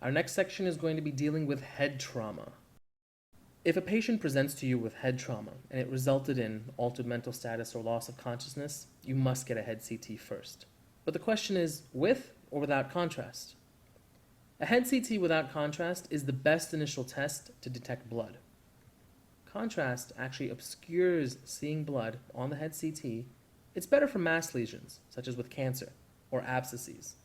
Our next section is going to be dealing with head trauma. If a patient presents to you with head trauma and it resulted in altered mental status or loss of consciousness, you must get a head CT first. But the question is, with or without contrast? A head CT without contrast is the best initial test to detect blood. Contrast actually obscures seeing blood on the head CT. It's better for mass lesions, such as with cancer or abscesses.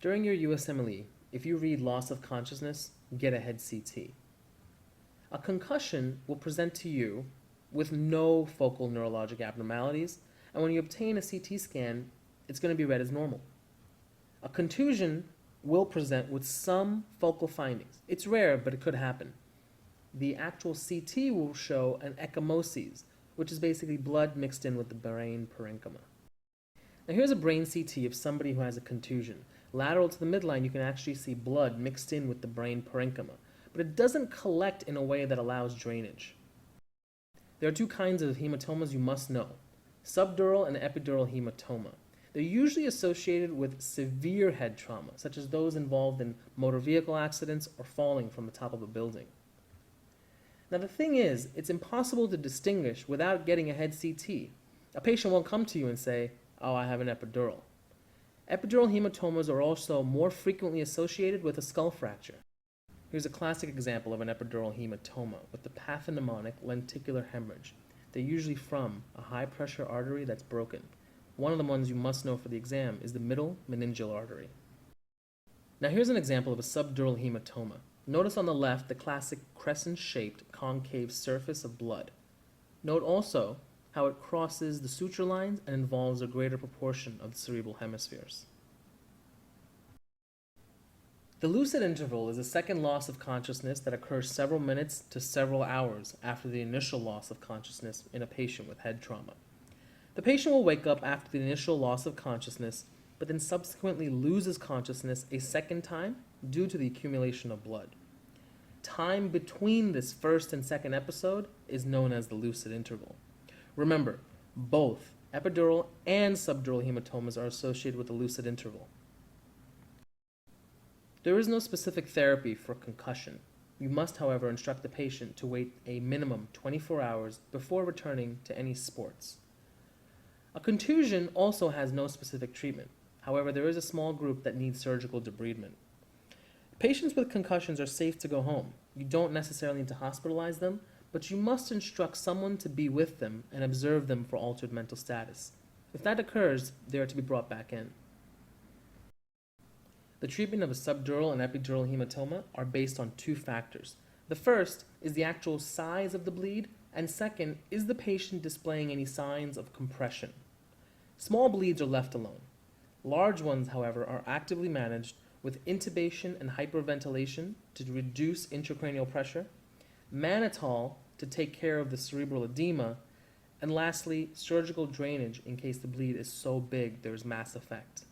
During your USMLE, if you read loss of consciousness, get a head CT. A concussion will present to you with no focal neurologic abnormalities, and when you obtain a CT scan, it's going to be read as normal. A contusion will present with some focal findings. It's rare, but it could happen. The actual CT will show an ecchymosis, which is basically blood mixed in with the brain parenchyma. Now here's a brain CT of somebody who has a contusion. Lateral to the midline, you can actually see blood mixed in with the brain parenchyma, but it doesn't collect in a way that allows drainage. There are two kinds of hematomas you must know: subdural and epidural hematoma. They're usually associated with severe head trauma, such as those involved in motor vehicle accidents or falling from the top of a building. Now the thing is, it's impossible to distinguish without getting a head CT. A patient won't come to you and say, "Oh, I have an epidural." Epidural hematomas are also more frequently associated with a skull fracture. Here's a classic example of an epidural hematoma with the pathognomonic lenticular hemorrhage. They're usually from a high-pressure artery that's broken. One of the ones you must know for the exam is the middle meningeal artery. Now here's an example of a subdural hematoma. Notice on the left the classic crescent-shaped concave surface of blood. Note also how it crosses the suture lines and involves a greater proportion of the cerebral hemispheres. The lucid interval is a second loss of consciousness that occurs several minutes to several hours after the initial loss of consciousness in a patient with head trauma. The patient will wake up after the initial loss of consciousness, but then subsequently loses consciousness a second time due to the accumulation of blood. Time between this first and second episode is known as the lucid interval. Remember, both epidural and subdural hematomas are associated with the lucid interval. There is no specific therapy for concussion. You must, however, instruct the patient to wait a minimum 24 hours before returning to any sports. A contusion also has no specific treatment. However, there is a small group that needs surgical debridement. Patients with concussions are safe to go home. You don't necessarily need to hospitalize them, but you must instruct someone to be with them and observe them for altered mental status. If that occurs, they are to be brought back in. The treatment of a subdural and epidural hematoma are based on two factors. The first is the actual size of the bleed, and second is the patient displaying any signs of compression. Small bleeds are left alone. Large ones, however, are actively managed with intubation and hyperventilation to reduce intracranial pressure, mannitol to take care of the cerebral edema, and lastly, surgical drainage in case the bleed is so big there's mass effect.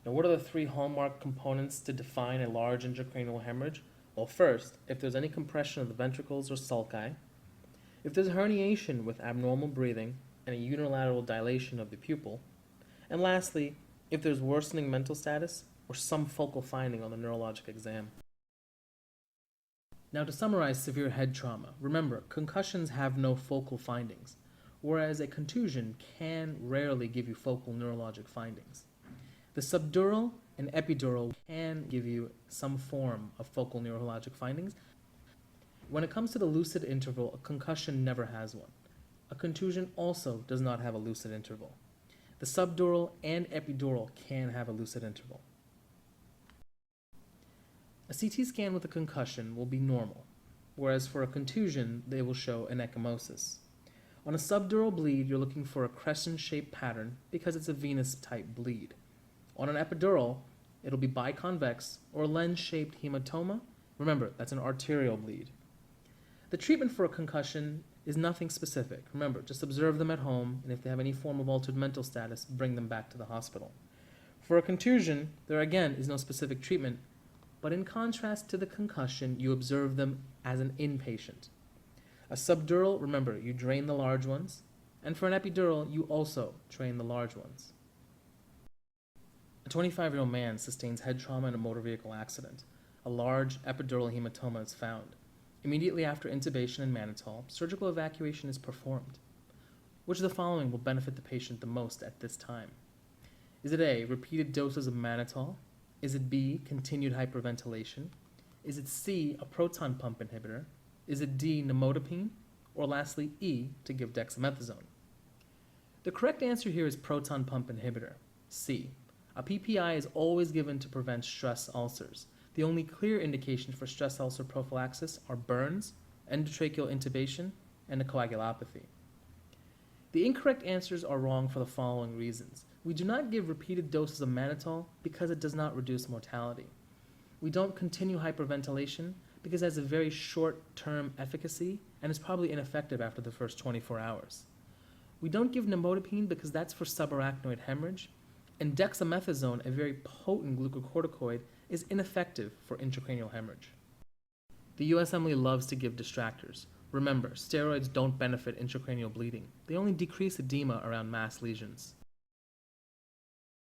Now, what are the three hallmark components to define a large intracranial hemorrhage? Well, first, if there's any compression of the ventricles or sulci, if there's herniation with abnormal breathing and a unilateral dilation of the pupil, and lastly, if there's worsening mental status or some focal finding on the neurologic exam. Now, to summarize severe head trauma, remember, concussions have no focal findings, whereas a contusion can rarely give you focal neurologic findings. The subdural and epidural can give you some form of focal neurologic findings. When it comes to the lucid interval, a concussion never has one. A contusion also does not have a lucid interval. The subdural and epidural can have a lucid interval. A CT scan with a concussion will be normal, whereas for a contusion, they will show an ecchymosis. On a subdural bleed, you're looking for a crescent-shaped pattern because it's a venous-type bleed. On an epidural, it'll be biconvex or lens-shaped hematoma. Remember, that's an arterial bleed. The treatment for a concussion is nothing specific. Remember, just observe them at home, and if they have any form of altered mental status, bring them back to the hospital. For a contusion, there again is no specific treatment, but in contrast to the concussion, you observe them as an inpatient. A subdural, remember, you drain the large ones, and for an epidural, you also drain the large ones. A 25-year-old man sustains head trauma in a motor vehicle accident. A large epidural hematoma is found. Immediately after intubation and mannitol, surgical evacuation is performed. Which of the following will benefit the patient the most at this time? Is it A, repeated doses of mannitol? Is it B, continued hyperventilation? Is it C, a proton pump inhibitor? Is it D, nimodipine? Or lastly, E, to give dexamethasone? The correct answer here is proton pump inhibitor, C. A PPI is always given to prevent stress ulcers. The only clear indication for stress ulcer prophylaxis are burns, endotracheal intubation, and a coagulopathy. The incorrect answers are wrong for the following reasons. We do not give repeated doses of mannitol because it does not reduce mortality. We don't continue hyperventilation because it has a very short-term efficacy and is probably ineffective after the first 24 hours. We don't give nimodipine because that's for subarachnoid hemorrhage, and dexamethasone, a very potent glucocorticoid, is ineffective for intracranial hemorrhage. The USMLE loves to give distractors. Remember, steroids don't benefit intracranial bleeding. They only decrease edema around mass lesions.